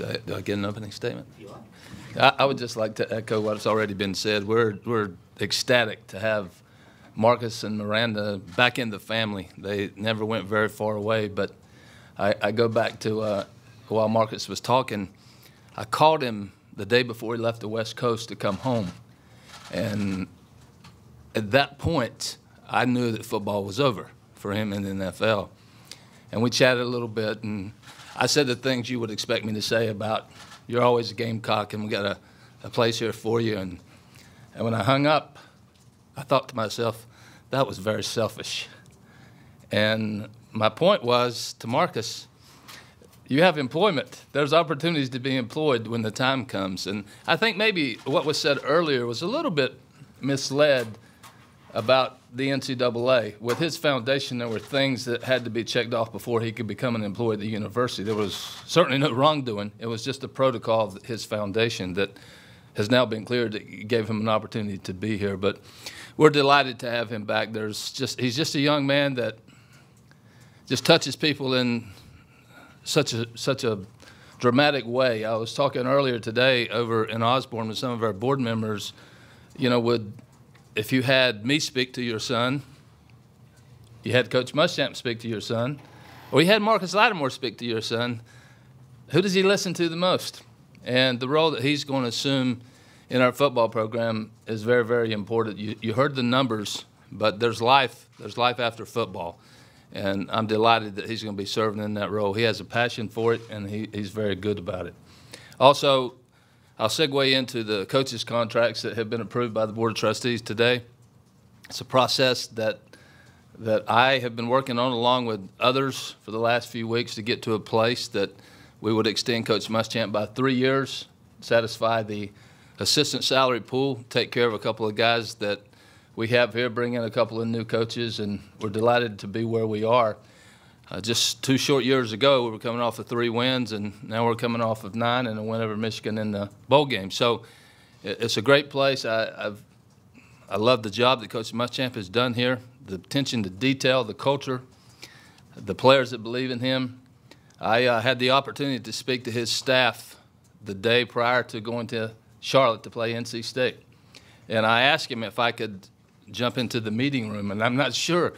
Do I get an opening statement? I would just like to echo what's already been said. We're ecstatic to have Marcus and Miranda back in the family. They never went very far away, but I go back to while Marcus was talking, I called him the day before he left the West Coast to come home. And at that point, I knew that football was over for him in the NFL. And we chatted a little bit, and I said the things you would expect me to say about you're always a Gamecock, and we got a place here for you. And when I hung up, I thought to myself, that was very selfish. And my point was to Marcus, you have employment. There's opportunities to be employed when the time comes. And I think maybe what was said earlier was a little bit misled about the NCAA. With his foundation, there were things that had to be checked off before he could become an employee at the university. There was certainly no wrongdoing. It was just a protocol of his foundation that has now been cleared that gave him an opportunity to be here. But we're delighted to have him back. He's just a young man that just touches people in such a dramatic way. I was talking earlier today over in Osborne with some of our board members, if you had me speak to your son, you had Coach Muschamp speak to your son, or you had Marcus Lattimore speak to your son, who does he listen to the most? And the role that he's going to assume in our football program is very, very important. You heard the numbers, but there's life after football. And I'm delighted that he's going to be serving in that role. He has a passion for it, and he's very good about it. Also, I'll segue into the coaches' contracts that have been approved by the Board of Trustees today. It's a process that I have been working on along with others for the last few weeks to get to a place that we would extend Coach Muschamp by 3 years, satisfy the assistant salary pool, take care of a couple of guys that we have here, bring in a couple of new coaches, and we're delighted to be where we are. Just 2 short years ago, we were coming off of 3 wins, and now we're coming off of 9 and a win over Michigan in the bowl game. So it's a great place. I love the job that Coach Muschamp has done here, the attention to detail, the culture, the players that believe in him. I had the opportunity to speak to his staff the day prior to going to Charlotte to play NC State. And I asked him if I could jump into the meeting room, and I'm not sure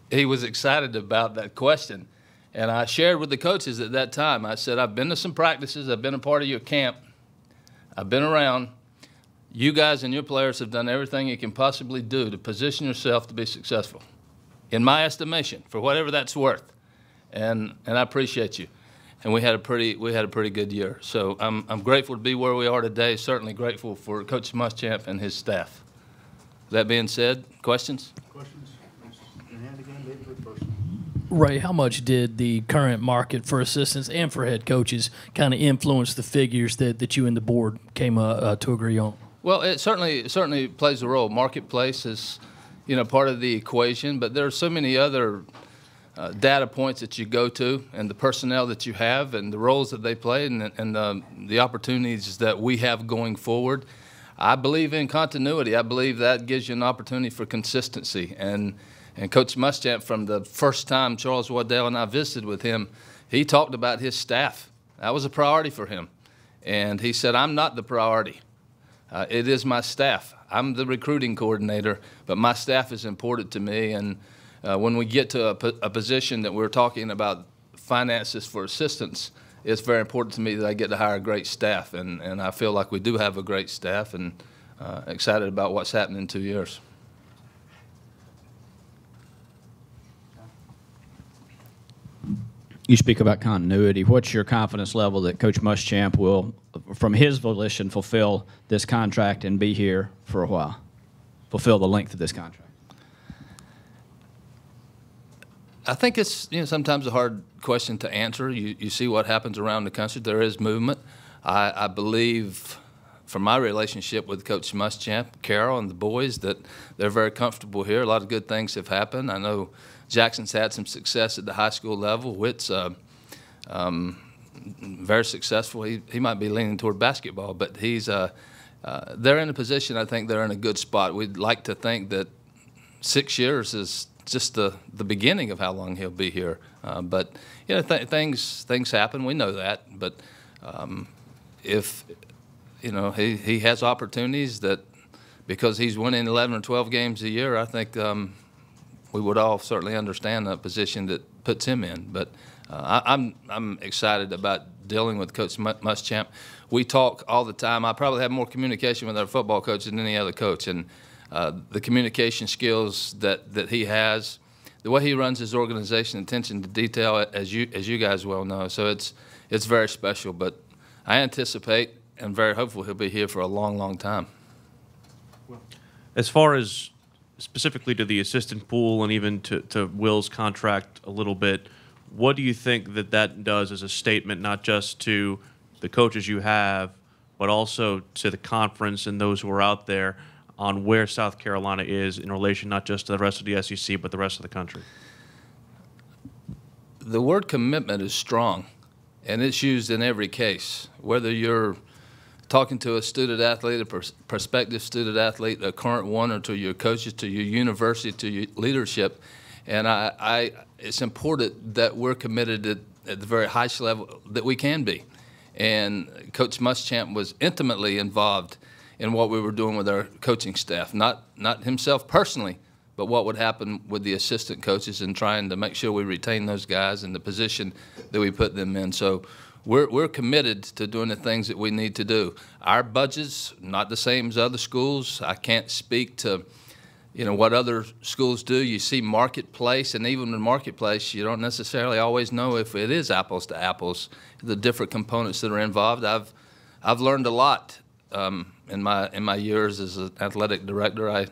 he was excited about that question. And I shared with the coaches at that time, I said, I've been to some practices, I've been a part of your camp, I've been around. You guys and your players have done everything you can possibly do to position yourself to be successful, in my estimation, for whatever that's worth. And I appreciate you. And we had a pretty good year. So I'm grateful to be where we are today, certainly grateful for Coach Muschamp and his staff. That being said, questions? Questions? Your hand again, David, first. Ray, how much did the current market for assistants and for head coaches kind of influence the figures that you and the board came to agree on? Well, it certainly plays a role. Marketplace is, part of the equation, but there are so many other data points that you go to, and the personnel that you have, and the roles that they play, and the opportunities that we have going forward. I believe in continuity. I believe that gives you an opportunity for consistency. And Coach Muschamp, from the first time Charles Waddell and I visited with him, he talked about his staff. That was a priority for him. And he said, I'm not the priority. It is my staff. I'm the recruiting coordinator, but my staff is important to me. And when we get to a position that we're talking about finances for assistants, it's very important to me that I get to hire a great staff, and I feel like we do have a great staff, and excited about what's happening in 2 years. You speak about continuity. What's your confidence level that Coach Muschamp will, from his volition, fulfill this contract and be here for a while, fulfill the length of this contract? I think it's sometimes a hard question to answer. You see what happens around the country. There is movement. I believe, from my relationship with Coach Muschamp, Carroll, and the boys, that they're very comfortable here. A lot of good things have happened. I know Jackson's had some success at the high school level. Witt's very successful. He might be leaning toward basketball, but they're in a position. I think they're in a good spot. We'd like to think that 6 years is just the beginning of how long he'll be here. But things happen. We know that. But If he has opportunities that, because he's winning 11 or 12 games a year, I think we would all certainly understand the position that puts him in. But I'm excited about dealing with Coach Muschamp. We talk all the time. I probably have more communication with our football coach than any other coach, and the communication skills that he has, the way he runs his organization, attention to detail, as you guys well know. So it's very special. But I anticipate and very hopeful he'll be here for a long, long time. As far as specifically to the assistant pool and even to Will's contract a little bit, what do you think that does as a statement, not just to the coaches you have, but also to the conference and those who are out there on where South Carolina is in relation not just to the rest of the SEC, but the rest of the country? The word commitment is strong, and it's used in every case, whether you're talking to a student athlete, a prospective student athlete, a current one, or to your coaches, to your university, to your leadership. And it's important that we're committed at the very highest level that we can be. And Coach Muschamp was intimately involved in what we were doing with our coaching staff, not himself personally, but what would happen with the assistant coaches and trying to make sure we retain those guys in the position that we put them in. So we're committed to doing the things that we need to do. Our budget's not the same as other schools. I can't speak to what other schools do. You see marketplace, and even in marketplace, you don't necessarily always know if it is apples to apples, the different components that are involved. I've learned a lot in my years as an athletic director. I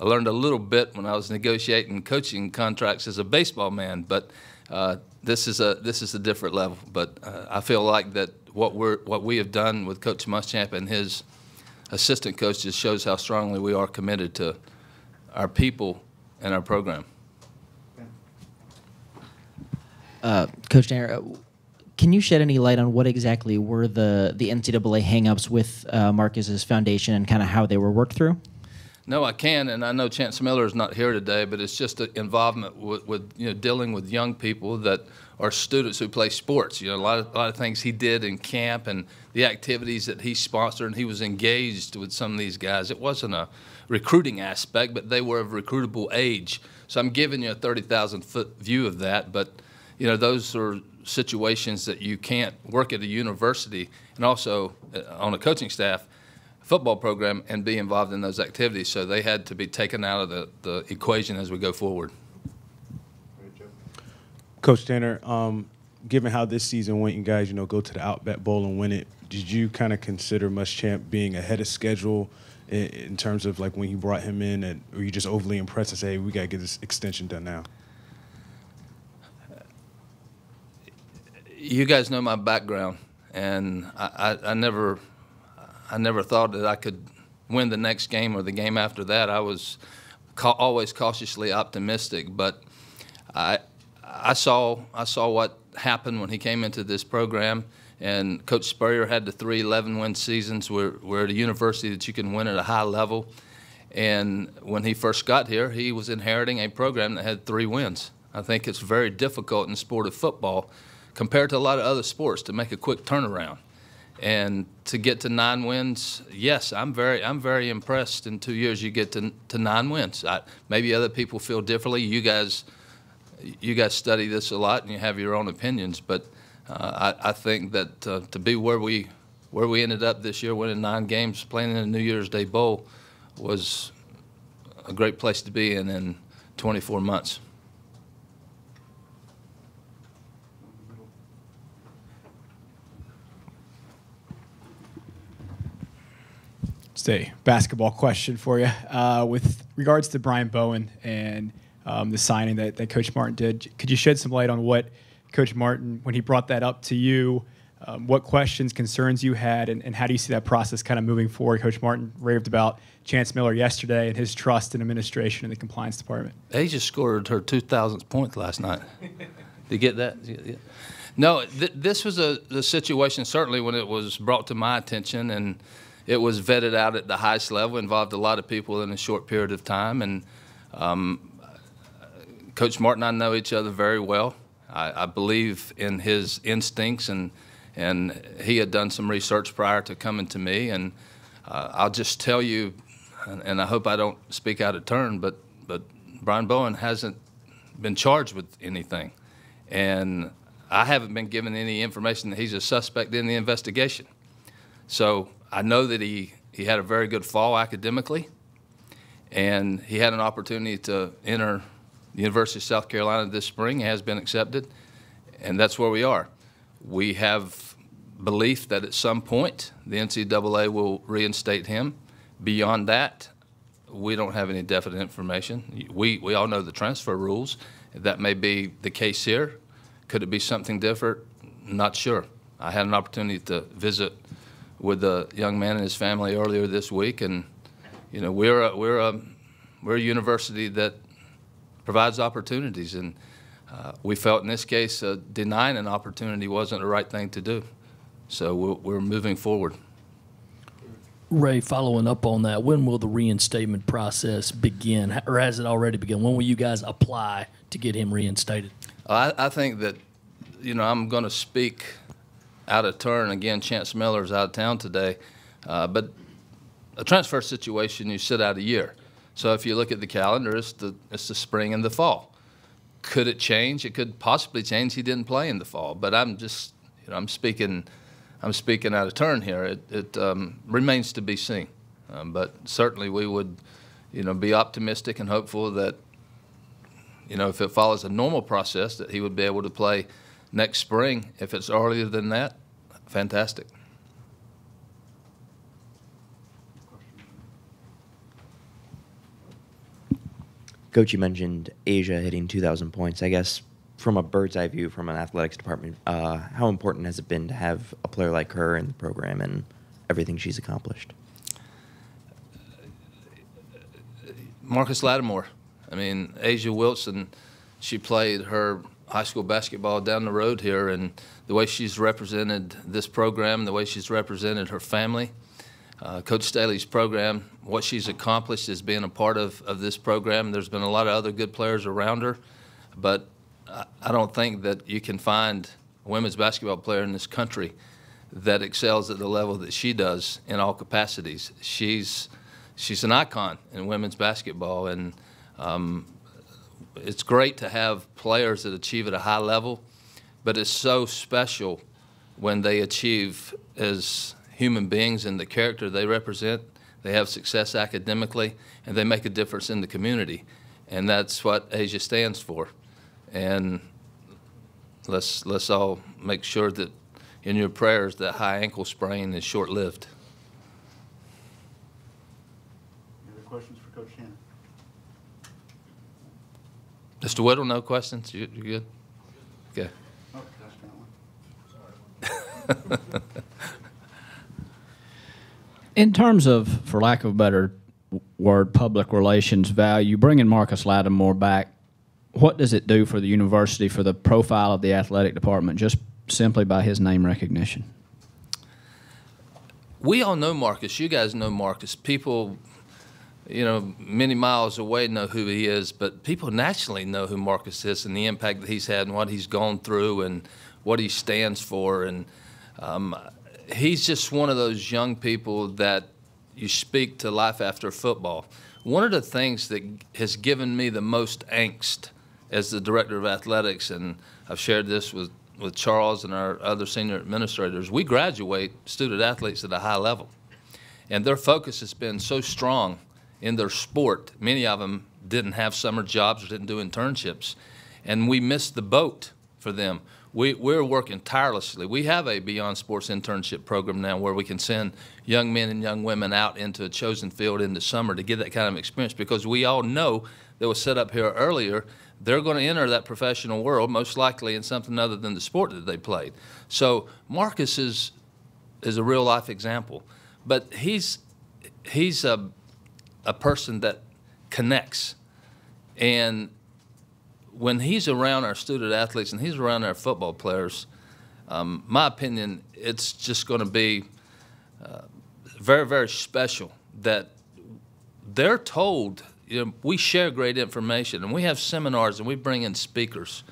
learned a little bit when I was negotiating coaching contracts as a baseball man, but this is a different level. But I feel like that what we have done with Coach Muschamp and his assistant coaches shows how strongly we are committed to our people and our program. Coach Danner, can you shed any light on what exactly were the NCAA hangups with Marcus's foundation and kind of how they were worked through? No, I can, and I know Chance Miller is not here today, but it's just an involvement with dealing with young people that are students who play sports. A lot of things he did in camp and the activities that he sponsored, and he was engaged with some of these guys. It wasn't a recruiting aspect, but they were of recruitable age. So I'm giving you a 30,000-foot view of that, but those are situations that you can't work at a university and also on a coaching staff, football program, and be involved in those activities. So they had to be taken out of the equation as we go forward. Coach Danner, given how this season went, you guys, go to the Outback Bowl and win it, did you kind of consider Muschamp being ahead of schedule in terms of like when you brought him in, and were you just overly impressed and say, hey, we got to get this extension done now? You guys know my background, and I never thought that I could win the next game or the game after that. I was always cautiously optimistic, but I saw what happened when he came into this program, and Coach Spurrier had the 3 11-win seasons. We're at a university that you can win at a high level, and when he first got here, he was inheriting a program that had 3 wins. I think it's very difficult in the sport of football, compared to a lot of other sports, to make a quick turnaround. And to get to 9 wins, yes, I'm very impressed. In 2 years, you get to 9 wins. Maybe other people feel differently. You guys study this a lot, and you have your own opinions. But I think that to be where we ended up this year, winning 9 games, playing in a New Year's Day Bowl, was a great place to be in 24 months. Just a basketball question for you. With regards to Brian Bowen and the signing that Coach Martin did, could you shed some light on what Coach Martin, when he brought that up to you, what questions, concerns you had, and how do you see that process kind of moving forward? Coach Martin raved about Chance Miller yesterday and his trust in administration and the compliance department. They just scored her 2,000th point last night. Did you get that? Yeah. No, this was the situation, certainly when it was brought to my attention, and it was vetted out at the highest level, involved a lot of people in a short period of time. And Coach Martin and I know each other very well. I believe in his instincts and And he had done some research prior to coming to me, and I'll just tell you, and I hope I don't speak out of turn, but Brian Bowen hasn't been charged with anything. And I haven't been given any information that he's a suspect in the investigation. So I know that he had a very good fall academically, and he had an opportunity to enter the University of South Carolina this spring. He has been accepted, and that's where we are. We have belief that at some point the NCAA will reinstate him. Beyond that, we don't have any definite information. We all know the transfer rules. That may be the case here. Could it be something different? Not sure. I had an opportunity to visit with a young man and his family earlier this week, and you know, we're a university that provides opportunities, and we felt in this case denying an opportunity wasn't the right thing to do. So we're moving forward. Ray, following up on that, when will the reinstatement process begin, or has it already begun? When will you guys apply to get him reinstated? I think that, you know, I'm going to speak out of turn. Again, Chance Miller's out of town today, but a transfer situation, you sit out a year. So if you look at the calendar, it's the spring and the fall. Could it change? It could possibly change. He didn't play in the fall, but I'm just, you know, I'm speaking out of turn here. It remains to be seen, but certainly we would, you know, be optimistic and hopeful that, you know, if it follows a normal process, that he would be able to play next spring. If it's earlier than that, fantastic. Coach, you mentioned Asia hitting 2,000 points. I guess from a bird's eye view, from an athletics department, how important has it been to have a player like her in the program and everything she's accomplished? Marcus Lattimore. I mean, Asia Wilson, she played her high school basketball down the road here, and the way she's represented this program, the way she's represented her family, Coach Staley's program, what she's accomplished as being a part of this program. There's been a lot of other good players around her, but I don't think that you can find a women's basketball player in this country that excels at the level that she does in all capacities. She's an icon in women's basketball, and it's great to have players that achieve at a high level, but it's so special when they achieve as human beings and the character they represent. They have success academically, and they make a difference in the community, and that's what Asia stands for. And let's all make sure that in your prayers that high ankle sprain is short-lived. Any other questions for Coach Shannon? Mr. Whittle, no questions? You good? Okay. Oh, Josh got one. Sorry. In terms of, for lack of a better word, public relations value, bringing Marcus Lattimore back, what does it do for the university, for the profile of the athletic department, just simply by his name recognition? We all know Marcus. You guys know Marcus. People, you know, many miles away know who he is, but people nationally know who Marcus is and the impact that he's had and what he's gone through and what he stands for. And he's just one of those young people that you speak to life after football. One of the things that has given me the most angst as the director of athletics, and I've shared this with Charles and our other senior administrators, we graduate student athletes at a high level, and their focus has been so strong in their sport. Many of them didn't have summer jobs or didn't do internships, and we missed the boat for them. We're working tirelessly. We have a Beyond Sports internship program now where we can send young men and young women out into a chosen field in the summer to get that kind of experience, because we all know that was set up here earlier, they're going to enter that professional world most likely in something other than the sport that they played. So Marcus is a real-life example. But he's a person that connects. And when he's around our student athletes and he's around our football players, my opinion, it's just going to be very, very special that they're told, you know, we share great information and we have seminars and we bring in speakers.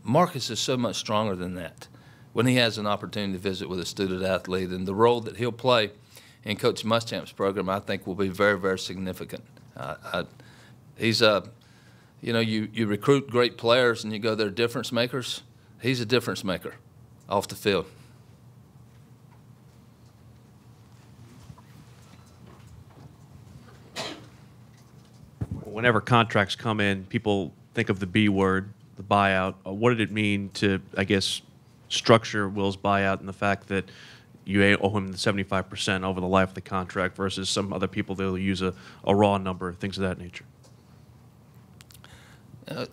Marcus is so much stronger than that. when he has an opportunity to visit with a student athlete. And the role that he'll play in Coach Muschamp's program, I think, will be very, very significant. He's a, you know, you recruit great players and you go, they're difference makers. He's a difference maker off the field. Whenever contracts come in, people think of the B word, the buyout. What did it mean to, I guess, structure Will's buyout and the fact that you owe him the 75% over the life of the contract versus some other people they'll use a raw number, things of that nature?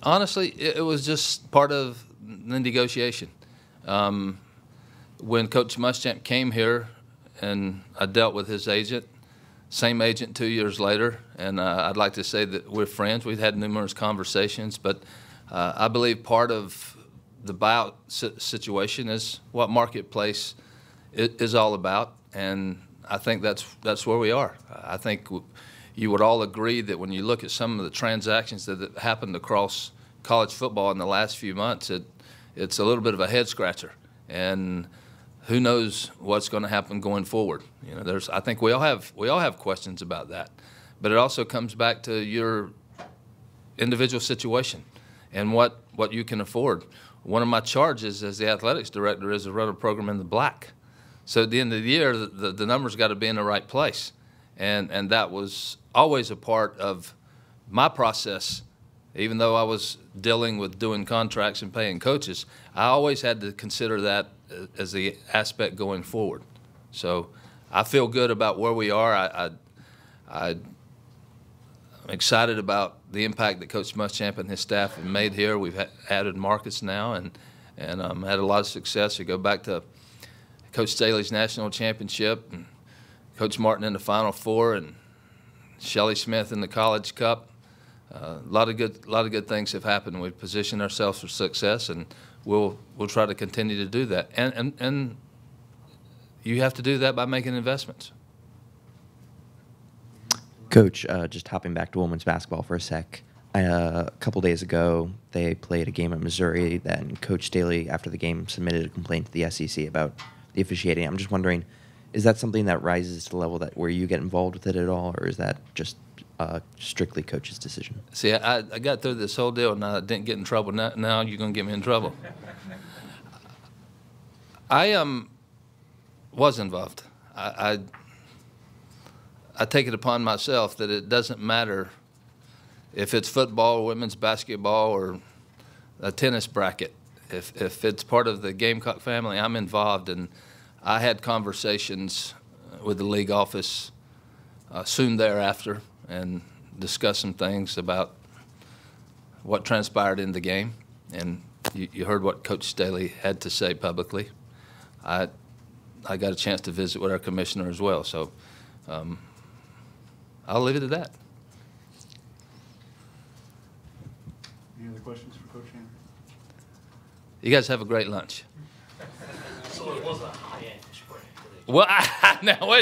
Honestly, it was just part of the negotiation. When Coach Muschamp came here and I dealt with his agent, same agent 2 years later, and I'd like to say that we're friends. We've had numerous conversations, but I believe part of the buyout situation is what Marketplace is all about, and I think that's where we are. I think you would all agree that when you look at some of the transactions that have happened across college football in the last few months, it's a little bit of a head scratcher, and who knows what's going to happen going forward. You know, I think we all have questions about that, but it also comes back to your individual situation and what you can afford. One of my charges as the athletics director is to run a program in the black. So at the end of the year, the numbers got to be in the right place, and that was always a part of my process. Even though I was dealing with doing contracts and paying coaches, I always had to consider that as the aspect going forward. So I feel good about where we are. I'm excited about the impact that Coach Muschamp and his staff have made here. We've added markets now and had a lot of success. You go back to Coach Staley's national championship and Coach Martin in the Final Four and Shelley Smith in the College Cup. A lot of good things have happened. We've positioned ourselves for success, and we'll try to continue to do that. And you have to do that by making investments. Coach, just hopping back to women's basketball for a sec. A couple days ago, they played a game at Missouri. Then Coach Staley, after the game, submitted a complaint to the SEC about the officiating. I'm just wondering, is that something that rises to the level where you get involved with it at all, or is that just strictly Coach's decision? See, I got through this whole deal and I didn't get in trouble. Now you're going to get me in trouble. I was involved. I take it upon myself that it doesn't matter if it's football or women's basketball or a tennis bracket. If it's part of the Gamecock family, I'm involved. And I had conversations with the league office soon thereafter and discussed some things about what transpired in the game. And you heard what Coach Staley had to say publicly. I got a chance to visit with our commissioner as well. So I'll leave it at that. Any other questions for Coach Henry? You guys have a great lunch. So it was a high-end spread. Well, now wait a minute.